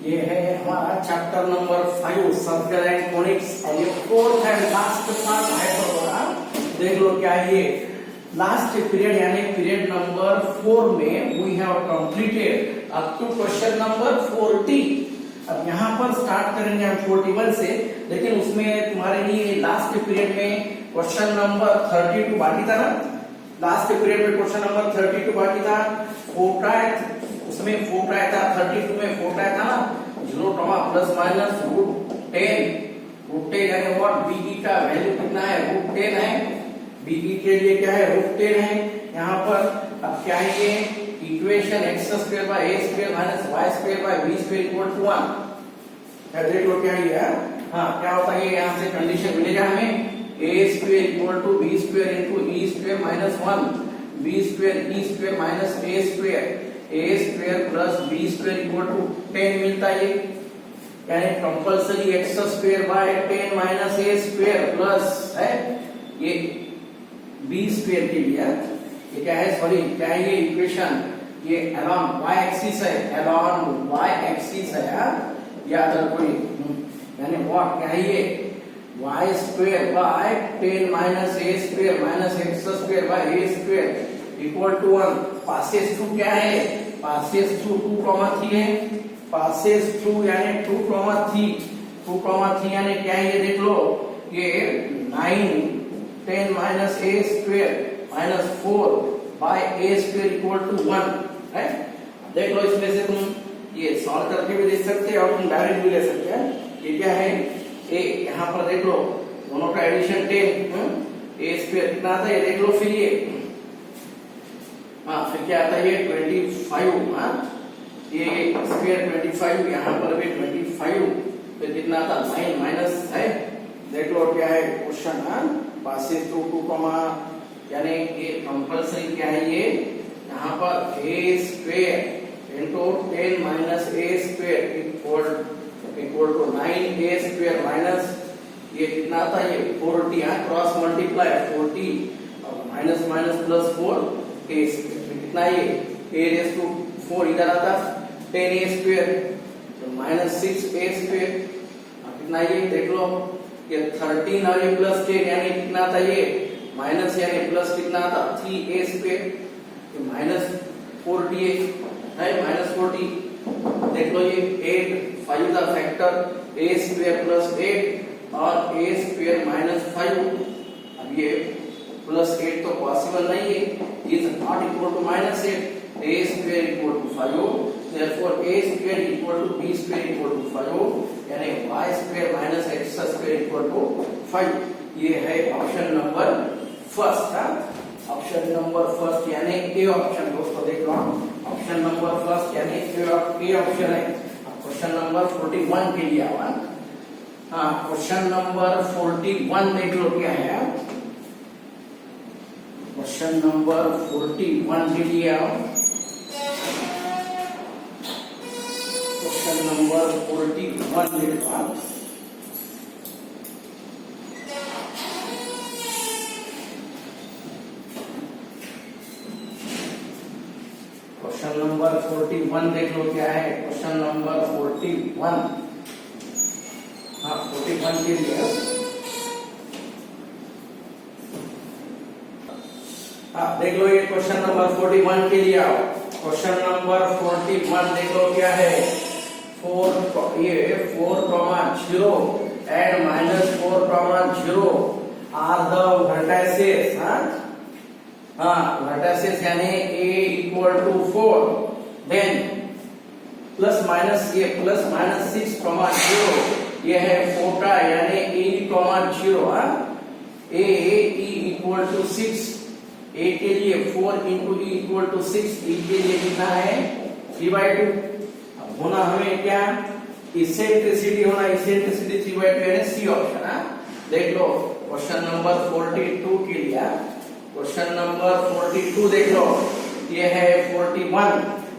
ये है हमारा chapter number 5 circle and conics और ये फोर्थ एंड लास्ट पार्ट है। तो देख लो क्या ये लास्ट पीरियड यानी पीरियड नंबर 4 में we have completed up to question number 40। अब यहाँ पर स्टार्ट करेंगे हम 41 से, लेकिन उसमें तुम्हारे लिए लास्ट पीरियड में क्वेश्चन नंबर 32 बाकी था ना। लास्ट पीरियड में क्वेश्चन नंबर 32 बाकी था। उसमें 4 आया था, 32 में 4 आया था ना। 0, प्लस माइनस √10 यानी व्हाट बी का वैल्यू कितना है, √10 है। बी के लिए क्या है, √10 है। यहाँ पर अब क्या है ये equation x² by a² minus y² by b² equal to 1। देख लो क्या ये है। हाँ क्या होता है, यहाँ से कंडीशन मिलेगा हमें a² equal to b² into e² minus 1 b² e² minus a² plus b² equal to 10 मिलता है। यानी compulsory x² bye 10 minus a² plus है ये b² के लिए। ये क्या है, सॉरी क्या है ये इक्वेशन, ये अलोंग y एक्सिस है, अलोंग y एक्सिस है या अदर कोई, यानी व्हाट क्या है ये y² by 10 minus a² minus x² by a² equal to 1। Passes through क्या है, पासेस थ्रू 2,3 है। पासेस थ्रू यानी 2,3 यानी क्या है ये देख लो, ये 9 10 minus a² minus 4 by a² equal to 1 है। देख लो इसमें से तुम ये सॉल्व करके भी देख सकते हैं और तुम डायरेक्ट भी ले सकते हैं। ये क्या है, ए यहाँ पर देख लो दोनों का एडिशन 10 a² कितना आता है ये देख लो। फिर ये हाँ फिर क्या आता है ये 25, हाँ ये स्क्वायर 25, यहाँ पर भी 25, फिर कितना आता 9 माइनस है। देख लो क्या है क्वेश्चन, हाँ पासेस थ्रू 2, यानी ये कंपल्सरी क्या है ये यहाँ पर a² into 10 minus a² equal to 9a² minus ये कितना आता है ये 40, क्रॉस मल्टीप्लाई 40 और माइनस माइनस प्लस 4 a² कितना ये a⁴ इधर आता 10a² तो माइनस 6a² कितना ये देख लो ये 13 और ये प्लस 10 यानी कितना आता ये माइनस यानी प्लस कितना आता 3a² माइनस 40 है माइनस 40। देख लो ये 8 5 का फैक्टर a² प्लस 8 और a² माइनस 5। अब ये प्लस 8 तो पॉसिबल नहीं है, is not equal to minus 8। a² equal to 5, therefore a² equal to b² equal to 5 यानी y² minus x² equal to 5। ये है option number first. Option number first यानी ए ऑप्शन। दोस्तों देख लो ऑप्शन नंबर फर्स्ट यानी A option है। Question number 41 के लिए आवा। हाँ क्वेश्चन नंबर 41 देख लो क्या है। क्वेश्चन नंबर 41 के लिए आओ। क्वेश्चन नंबर 41 देख लो। क्वेश्चन नंबर 41 देख लो क्या है। क्वेश्चन नंबर 41, हाँ 41 के लिए आप देख लो ये क्वेश्चन नंबर 41 के लिए आओ। क्वेश्चन नंबर 41 देख लो क्या है। 4, 0 and minus 4, 0 are the vertices. हाँ वर्टिसेस यानी a equal to 4, then plus minus ये प्लस माइनस 6, 0 ये है 4 यानी a, 0 a equal to 6। a के लिए 4 into e equal to 6, e के लिए कितना है 3/2। अब होना हमें क्या इसेंट्रिसिटी होना, इसेंट्रिसिटी 3/2 यानी सी ऑप्शन। देख लो क्वेश्चन नंबर 42 के लिए। क्वेश्चन नंबर 42 देख लो ये है 41।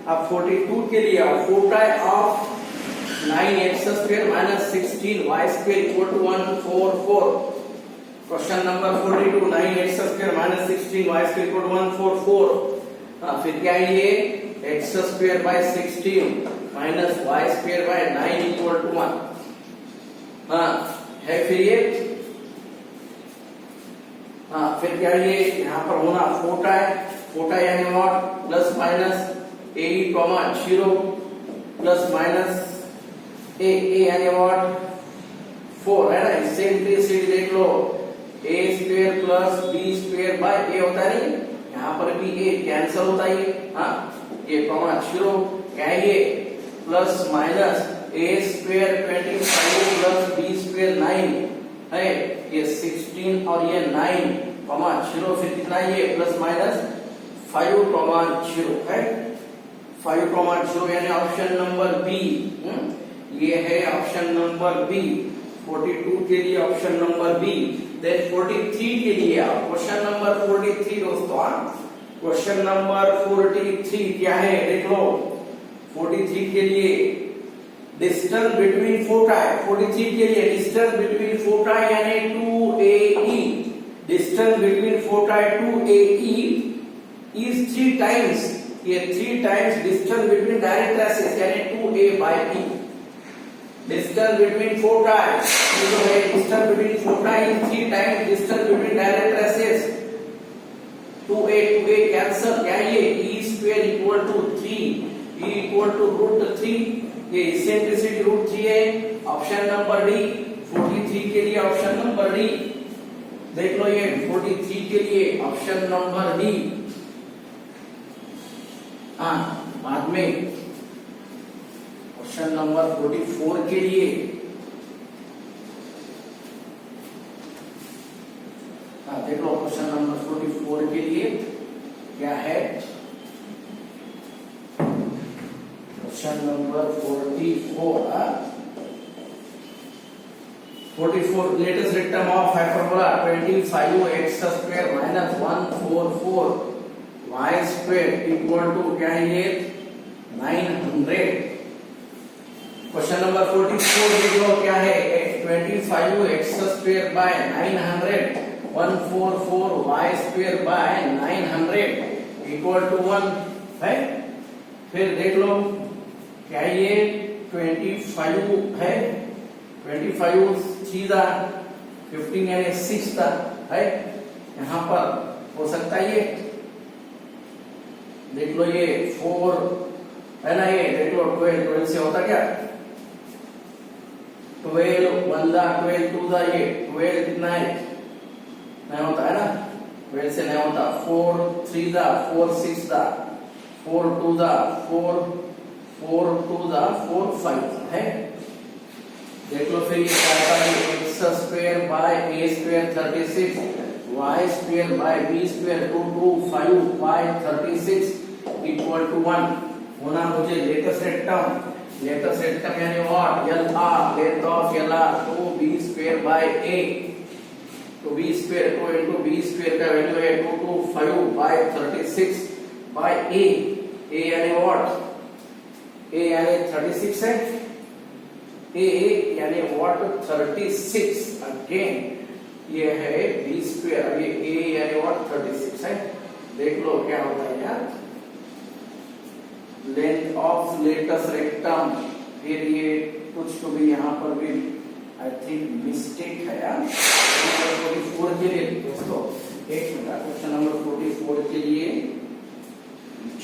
अब 42 के लिए 4 of 9x² minus 16y² equal to 144। Question number 42 9x² minus 16y² equal to 144। फिर क्या है ये x² by 16 minus y square by 9 equal to 1। हाँ है, फिर ये हाँ फिर क्या ये यहाँ पर होना फोटा यानी what plus minus a comma 0 plus minus a यानी व्हाट 4 है ना। इसेंट्रिसिटी देख लो a square plus b square by a होता है, नहीं यहाँ पर भी ए कैंसिल होता है। हाँ ये कॉमा 0 क्या है ये प्लस माइनस ए स्क्वायर 25 प्लस बी स्क्वायर 9 है, ये 16 और ये 9 कॉमा 0 फिर कितना ये प्लस माइनस 5 कॉमा 0 है, 5 कॉमा 0 यानी ऑप्शन नंबर बी। ये है ऑप्शन नंबर बी 42 के लिए, ऑप्शन नंबर बी। देन 43 के लिए क्वेश्चन नंबर 43 दोस्तों, क्वेश्चन नंबर 43 क्या है देख लो। 43 के लिए डिस्टेंस बिटवीन फोटाई, 43 के लिए डिस्टेंस बिटवीन फोटाई यानी 2AE, distance between foci 2AE is 3 times, ये 3 times distance between direct axis यानी 2A by P। Distance between foci ये जो है distance between foci is 3 times distance between direct axis. 2A cancel, क्या ये E square equal to 3, E equal to √3, ये eccentricity √3 है, option number D. 43 के लिए ऑप्शन नंबर डी देख लो, ये 43 के लिए ऑप्शन नंबर डी। हाँ बाद में क्वेश्चन नंबर 44 के लिए देख लो, क्वेश्चन नंबर 44 के लिए क्या है, question number 44 latus rectum of hyperbola 25x square minus 144 y square equal to क्या है ये 900। क्वेश्चन नंबर 44 देख लो क्या है, 25x square by 900 144 y square by 900 equal to 1 है। फिर देख लो क्या ये 25 है, 25 सीधा 15 यानी 6 था है, यहाँ पर हो सकता है ये देख लो, ये 4 है ना, ये देख लो 12 से होता क्या 12 1 दा 12 2 दा, ये 12 कितना है नहीं होता है ना, 12 से नहीं होता। 4 3 दा 4 6 दा 4 2 दा 4 4 2 दा 4 5 है। देख लो फिर ये क्या आता है, x square by a square 36 y square by b square 225 by 36 equal to 1 होना मुझे लेटेस्ट रेक्टम यानी what LR, length of LR 2b square by a, तो b square 2 into b square का वैल्यू है 225 बाय 36 बाय a यानी what a यानी 36 है, a यानी व्हाट 36 अगेन ये है b स्क्वायर, ये a यानी व्हाट 36 है। देख लो क्या होता है यार, लेंथ ऑफ लेटेस्ट रेक्टम, फिर ये कुछ तो भी यहाँ पर भी आई थिंक मिस्टेक है यार। 44 के लिए दोस्तों एक मिनट, क्वेश्चन नंबर 44 के लिए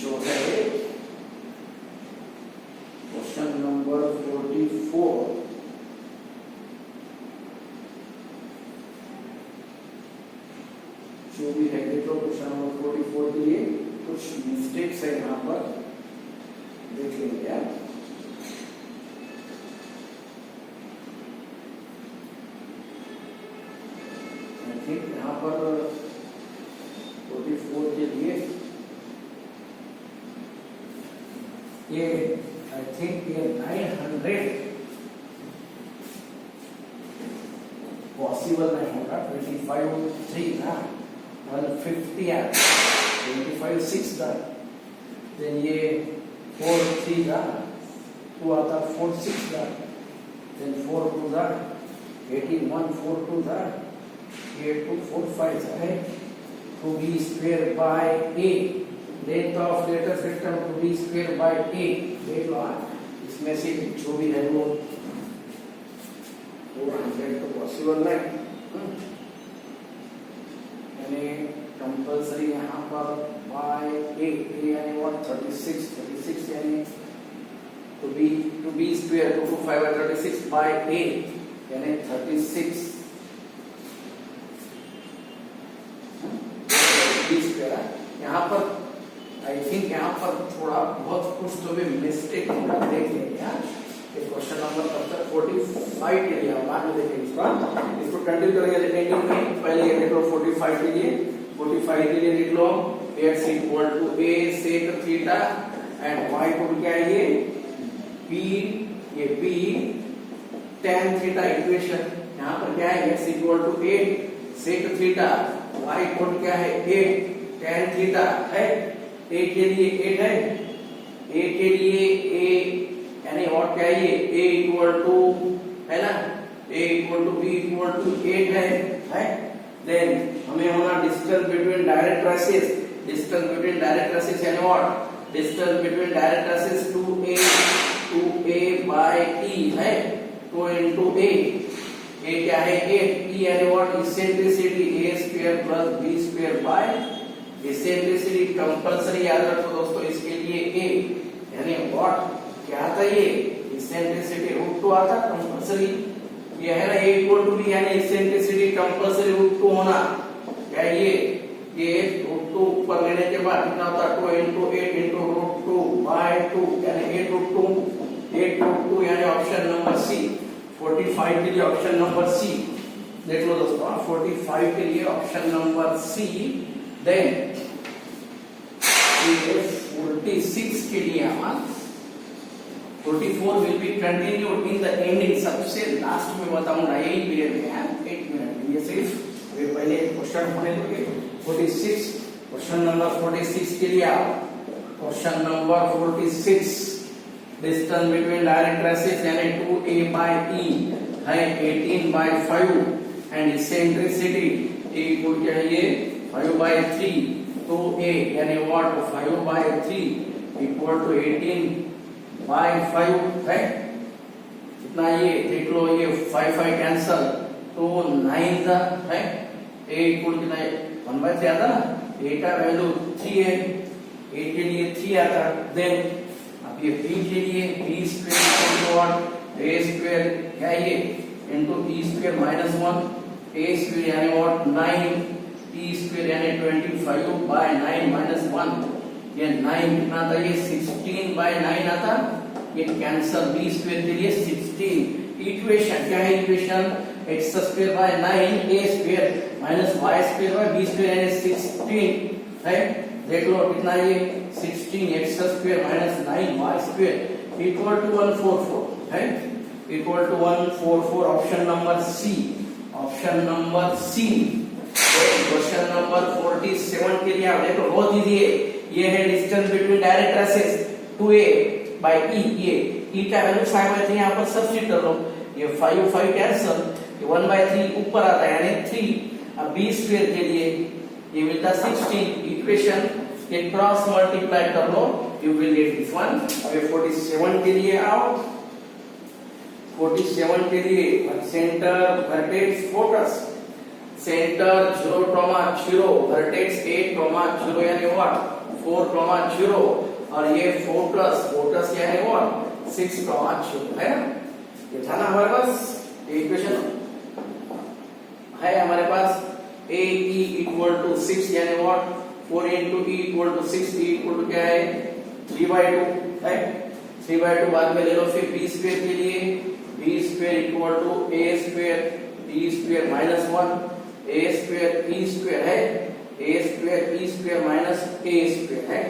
जो है क्वेश्चन नंबर 44 जो भी है देखो, क्वेश्चन नंबर 44 के लिए कुछ मिस्टेक्स है यहाँ पर, देख लेंगे यार। यहाँ पर 44 के लिए ये आई थिंक ये 900 पॉसिबल नहीं होगा, 25 3 ना 150 है, 25 6 था, देन ये 4 3 था, 2 आता 4 6 था, देन 4 2 था 18 1 4 2 था, ये 2 4 5 है, 2b square by a, length of latus rectum 2b square by a। देख लो इसमें से जो भी है वो 400 तो पॉसिबल नहीं, यानी कंपल्सरी यहाँ पर बाय ए यानी व्हाट 36 यानी two b square 2 to 5 by 36 by a यानी 36 बी स्क्वायर। यहाँ पर आई थिंक यहाँ पर थोड़ा बहुत कुछ तो भी मिस्टेक होगा, देख लेंगे यार। क्वेश्चन नंबर 45 के लिए बाद में देखेंगे इसको कंटिन्यू करेंगे एंडिंग में। पहले ये देख लो 45 के लिए लिख लो x equal to a sec theta and y को क्या है ये p tan थीटा इक्वेशन। यहाँ पर क्या है x equal to a sec theta, y equal क्या है 8 tan थीटा है। a के लिए 8 है, a के लिए a यानी और क्या है ये a इक्वल टू है ना, a equal to b equal to 8 है। देन हमें होना डिस्टेंस बिटवीन डायरेक्ट ट्रेसेस यानी what distance between directrices 2a by e है 2 into a क्या है 8 e यानी what eccentricity a square plus b square bye eccentricity compulsory याद रखो दोस्तों इसके लिए a यानी व्हाट क्या आता है ये इसेंट्रिसिटी √2 आता कंपल्सरी। ये है ना a इक्वल टू b यानी इसेंट्रिसिटी कंपल्सरी √2 होना। क्या ये √2 ऊपर लेने के बाद कितना होता है 2 into 8 into √2 by 2 यानी 8 √2 यानी ऑप्शन नंबर सी। 45 के लिए ऑप्शन नंबर सी देख लो दोस्तों, 45 के लिए ऑप्शन नंबर सी। देन 46 के लिए हम 44 will be continued in the ending, सबसे लास्ट में बताऊंगा यही पीरियड में है 8 मिनट। ये सिर्फ पहले क्वेश्चन पढ़े लोगे 46 क्वेश्चन नंबर 46 के लिए आओ। Question number 46 distance between directrices यानी 2a by e है 18 by 5 एंड इसेंट्रिसिटी a को क्या है ये 5 by 3 2a यानी what 5 by 3 equal to 18 by 5 है कितना ये देख लो ये 5 कैंसल तो 9 है a इक्वल कितना 1 by 3 आता ना, a का वैल्यू 3 है, a के लिए 3 आता। देन अब ये b के लिए b square equal to what a square क्या ये into b square minus 1 a square यानी व्हाट 9 t स्क्वायर यानी 25 by 9 माइनस 1 ये 9 कितना आता ये 16 by 9 आता। ये कैंसल b स्क्वायर के लिए 16 इक्वेशन क्या है equation x square by 9 a square minus y square by b square यानी 16 है। देख लो कितना ये 16 x square minus 9 y square equal to 144 है equal to 144 option number C. Question number 47 के लिए आप देखो बहुत इजी है। ये है distance between directrices 2a by e ये e का वैल्यू 5/3 यहाँ पर सब्स्टिट्यूट कर लो, ये 5 कैंसल, ये 1/3 ऊपर आता है यानी 3। अब b स्क्वायर के लिए ये मिलता 16 इक्वेशन ये क्रॉस मल्टीप्लाई कर लो you will get this one. अब 47 के लिए आओ 47 के लिए centre vertex focus centre 0, vertex 8, 0 यानी व्हाट 4, 0 और ये फोकस क्या है व्हाट 6, 0 है ना। ये था ना हमारे पास इक्वेशन है हमारे पास a e इक्वल टू 6 यानी what 4 into e equal to 6 e equal to क्या है 3/2 है 3/2 बाद में ले लो। फिर b स्क्वायर के लिए b square equal to a square e square minus 1 a square e square है a square e square minus a square है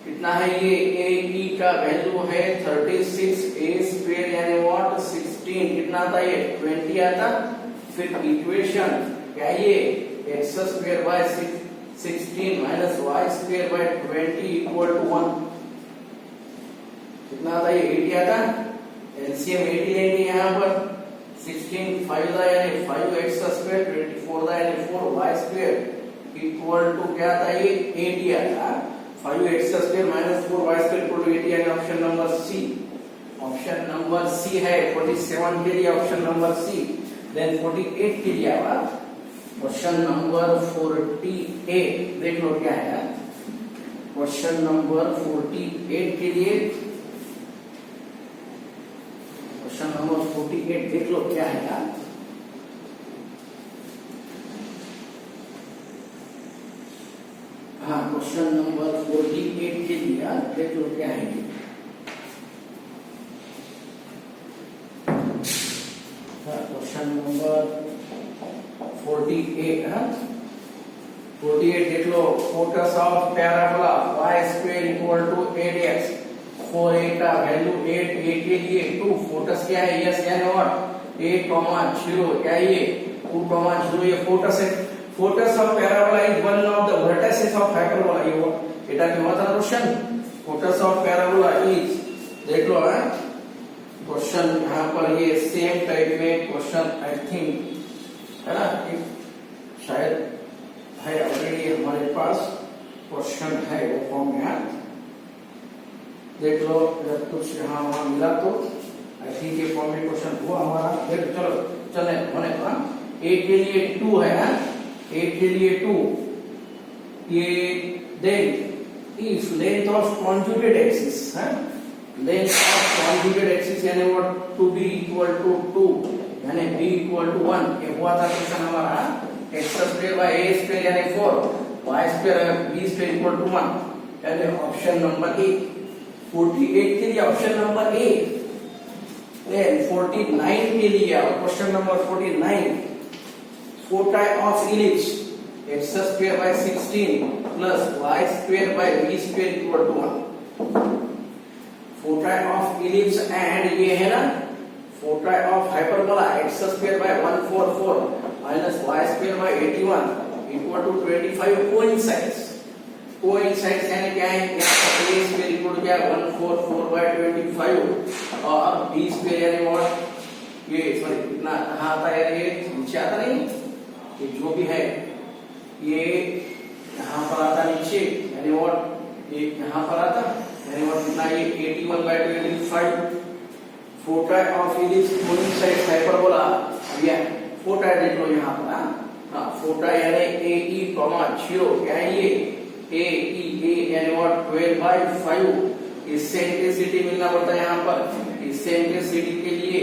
कितना है ये a e का वैल्यू है 36 a स्क्वायर यानी व्हाट 16 कितना आता ये 20 आता। फिर इक्वेशन क्या ये x square by 16 minus y square by 20 equal to 1 कितना आता ये 80 आता। एलसीएम 80 लेंगे यहाँ पर 16 5 दा यानी 5x स्क्वायर 24 दा यानी 4y स्क्वायर इक्वल टू क्या आता ये 80 आता। 5x square minus 4y square equal to 80 यानी option number C. Option number C है 47 के लिए ऑप्शन नंबर सी। देन 48 के लिए आवा क्वेश्चन नंबर 48 देख लो क्या है। क्वेश्चन नंबर 48 के लिए क्वेश्चन नंबर 48 देख लो क्या है यार। हाँ क्वेश्चन नंबर 48 के लिए यार देख लो क्या है। क्वेश्चन नंबर 48 है 48 देख लो। Focus of parabola y square equal to 8x 4a का वैल्यू 8 a के लिए 2 फोकस क्या है यस या नॉट a, 0 क्या ये 2, 0 ये फोकस है। Focus of parabola is one of the vertices of hyperbola। ये वो এটা কি হওয়া था question. Focus of parabola is देख लो है क्वेश्चन यहाँ पर ये सेम टाइप में क्वेश्चन आई थिंक है ना शायद है ऑलरेडी हमारे पास क्वेश्चन है वो फॉर्म में है। देख लो जब कुछ यहाँ वहाँ मिला तो आई थिंक ये फॉर्म में क्वेश्चन हुआ हमारा। देख चलो चले होने का a के लिए 2 है a के लिए 2 ये then if length of conjugate axis है लेंथ ऑफ कॉन्जुगेट एक्सिस यानी what two b equal to 2 यानी b इक्वल टू 1 ये हुआ था क्वेश्चन हमारा। x square by a square यानी 4 y square b square equal to 1 यानी ऑप्शन नंबर ए। 48 के लिए ऑप्शन नंबर ए। देन 49 के लिए question number 49 foci of ellipse x square by 16 plus y square by b square equal to 1। foci of ellipse and ये है ना foci of hyperbola x square by 144 minus y square by 81 equal to 25 coincides। coincides यानी क्या है यहाँ पर a square equal to क्या 144 by 25 और b square यानी what ये सॉरी कितना कहाँ आता है ये नीचे आता नहीं ये जो भी है ये यहाँ पर आता नीचे यानी व्हाट ये यहाँ पर आता यानी व्हाट कितना ये 81 by 25 फोटा ऑफ ellipse coincides hyperbola। ये फोटा देख लो यहाँ पर हाँ फोटा यानी AE, 0 क्या है ये AE यानी व्हाट 12 by 5। इससे इंटेंसिटी मिलना पड़ता है यहाँ पर। इससे इंटेंसिटी के लिए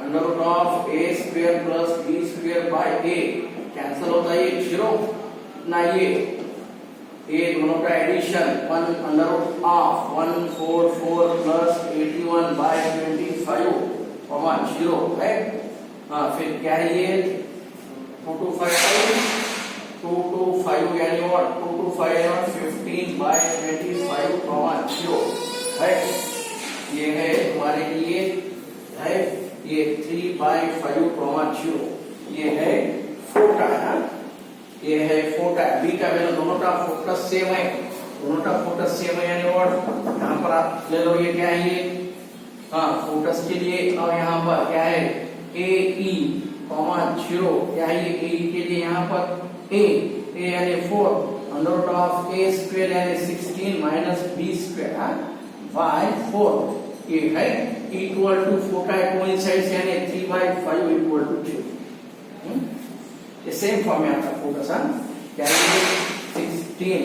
under root of a square plus b square by a cancel होता है ये 0 ना ये दोनों का addition 1 under root of 144 plus 81 by 25 0 है। हाँ फिर क्या है ये 225 यानी व्हाट 225 और 15 बाय 25 0 है। ये है हमारे लिए है ये 3 बाय 5 0 ये है फोटा है। ये है फोटा बी का वैल्यू दोनों का फोकस सेम है दोनों का फोकस सेम है यानी और यहाँ पर आप ले लो ये क्या है ये हाँ फोकस के लिए और यहाँ पर क्या है AE, 0 क्या है ये AE के लिए यहाँ पर a यानी 4 under root of a square यानी 16 माइनस b स्क्वायर बाय 4 ये है इक्वल टू फोटा कोइंसाइड्स यानी 3 by 5 इक्वल टू 2। ये सेम फॉर्म में आता फोकस क्या है 16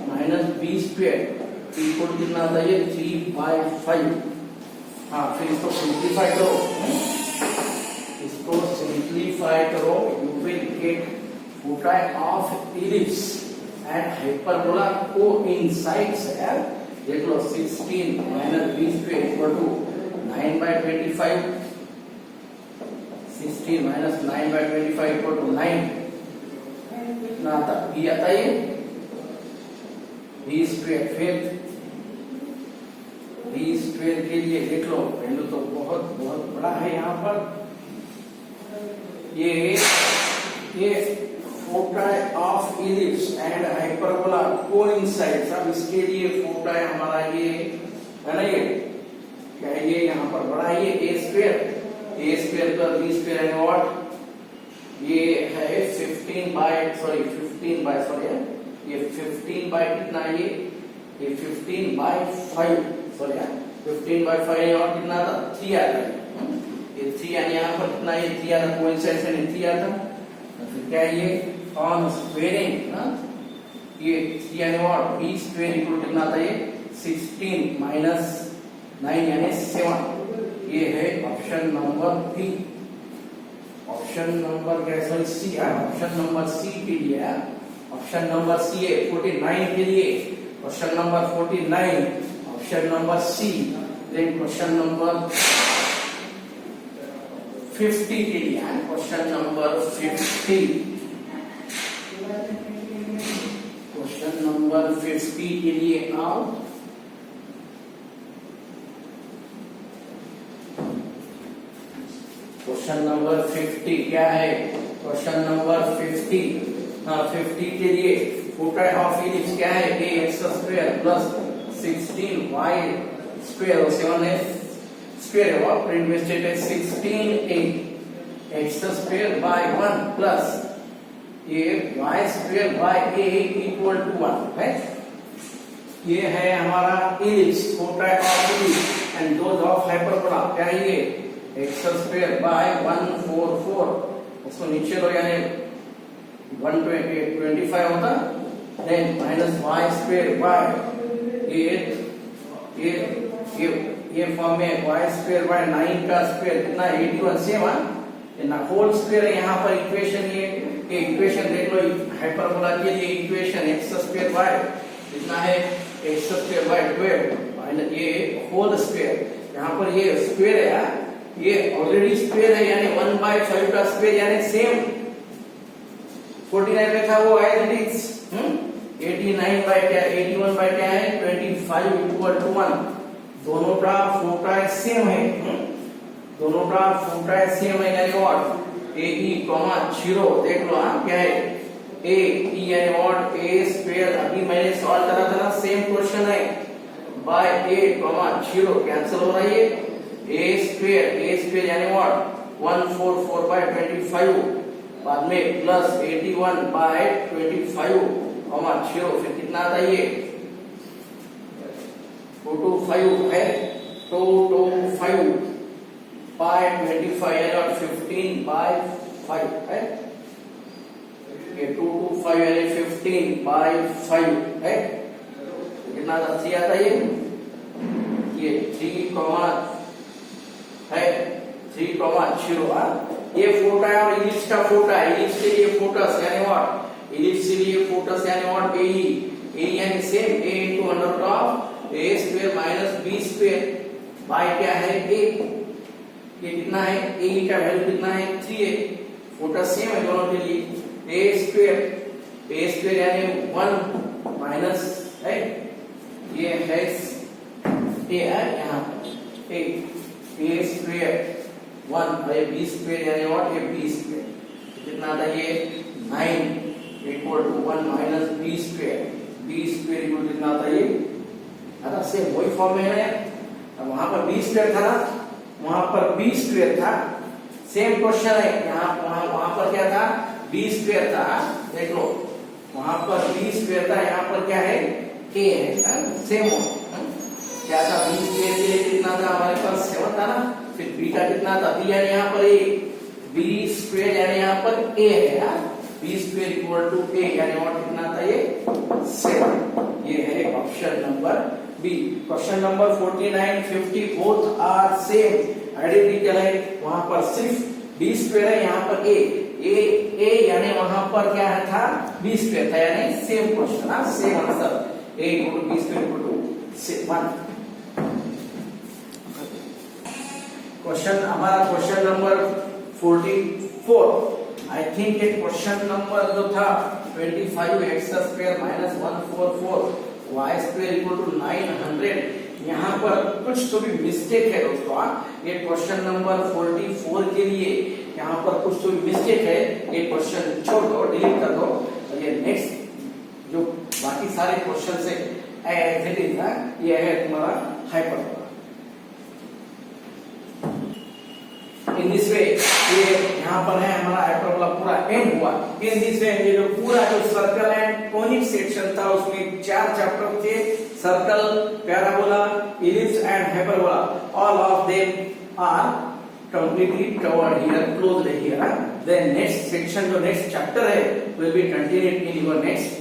माइनस b स्क्वायर इक्वल कितना आता है 3 by 5। हाँ फिर इसको सिंप्लीफाई करो you will get foci of ellipse and hyperbola coincides है। देख लो 16 minus b square equal to 9 by 25 16 minus 9 by 25 equal to 9 ना आता b आता है b स्क्वायर। फिर b स्क्वायर के लिए देख लो वैल्यू तो बहुत बहुत बड़ा है यहाँ पर। ये foci of ellipse and hyperbola coincides. अब इसके लिए फोकाई हमारा ये है ना ये क्या है ये यहाँ पर बड़ा है ये a स्क्वायर का b स्क्वायर है व्हाट ये है 15 बाय ये 15 बाय कितना ये ये 15/5 सॉरी 15/5 और कितना था 3 आता है। ये 3 यानी यहाँ पर कितना ये 3 आता कोइंसाइड से 3 आता। फिर क्या है ये ऑन स्क्वेयरिंग ये 3 यानी व्हाट b स्क्वायर इक्वल कितना आता है 16 माइनस 9 यानी 7। ये है option number B. Option number क्या सॉरी सी है। ऑप्शन नंबर सी के लिए ऑप्शन नंबर सी है 49 के लिए question number 49 option number C. Then question number 50 के लिए क्वेश्चन नंबर 50 क्वेश्चन नंबर 50 के लिए आओ। क्वेश्चन नंबर 50 क्या है क्वेश्चन नंबर 50 50 के लिए फोटा ऑफ इलिप्स क्या है ax square plus 16y square और 7x स्क्वायर और प्रिंट में स्टेट है 16a x square by 1 plus ये y square by a equal to 1 है। ये है हमारा ellipse foci of ellipse and those of hyperbola क्या है ये x स्क्वायर बाय 144 उसको नीचे लो यानी 125 होता then minus y square by ये फॉर्म में y स्क्वायर बाय 9 का स्क्वायर कितना 81 सेम ना होल स्क्वायर है। यहाँ पर इक्वेशन ये इक्वेशन देख लो हाइपरबोला के लिए इक्वेशन x स्क्वायर बाय कितना है x स्क्वायर बाय 12 माइनस ये होल स्क्वायर। यहाँ पर ये स्क्वायर है ये ऑलरेडी स्क्वायर है यानी 1/5 का स्क्वायर यानी सेम 49 में था वो एज इट इज 89 बाय क्या 81 बाय क्या है 25 इक्वल टू 1। दोनों का फोटा सेम है दोनों का फोटा सेम है यानी व्हाट a e 0 देख लो क्या है a e यानी व्हाट a स्क्वायर अभी मैंने सॉल्व करा था ना सेम क्वेश्चन है बाय a 0 कैंसिल हो रहा है a स्क्वायर यानी व्हाट 144 बाय 25 बाद में प्लस 81 बाय 25 0 फिर कितना आता है ये 225 है 225 बाय 25 यानी और 15 बाय 5 है ये 225 यानी 15 बाय 5 है कितना आता 3 आता है ये 3 है 3 0 ये फोटा है और इलिप्स का फोटा है। इलिप्स के लिए फोकस यानी व्हाट इलिप्स के लिए फोकस यानी व्हाट ए यानी same a into under root of a square minus b square by क्या है a ये कितना है a का वैल्यू कितना है 3 है फोकस सेम है दोनों के लिए a स्क्वायर यानी 1 माइनस है ये है a है यहाँ a square 1 by b square यानी व्हाट ये b स्क्वायर कितना आता है ये 9 equal to 1 minus b square equal कितना आता है ये आता सेम वही फॉर्म में है। अब वहां पर b स्क्वायर था ना वहां पर b स्क्वायर था सेम क्वेश्चन है यहाँ वहां पर क्या था b स्क्वायर था देख लो वहां पर b स्क्वायर था यहाँ पर क्या है a है सेम हो क्या था b स्क्वायर के लिए कितना था हमारे पास 7 था ना फिर b का कितना था b यानी यहाँ पर a b स्क्वायर यानी यहाँ पर a है b square equal to a यानी और कितना था ये 7। ये है option number B. Question number 49 50 both are same identical है वहां पर सिर्फ b स्क्वायर है यहाँ पर a यानी वहां पर क्या है था b स्क्वायर था यानी same question same answer a equal to b square equal to 1। Question हमारा क्वेश्चन नंबर 44 आई थिंक ये क्वेश्चन नंबर जो था 25 x square minus 144 y square equal to 900 यहाँ पर कुछ तो भी मिस्टेक है दोस्तों। ये क्वेश्चन नंबर 44 के लिए यहाँ पर कुछ तो भी मिस्टेक है ये क्वेश्चन छोड़ दो डिलीट कर दो और ये नेक्स्ट जो बाकी सारे क्वेश्चन से एज इट इज ये है तुम्हारा हाइपरबोला। इन दिस वे ये यहाँ पर है हमारा हाइपरबोला पूरा एंड हुआ। इन दिस वे ये जो पूरा जो सर्कल एंड कॉनिक सेक्शन था उसमें 4 चैप्टर थे, circle, parabola, ellipse and hyperbola. All of them are completely covered here, closed here. Then next section, जो next chapter है will be continued in your next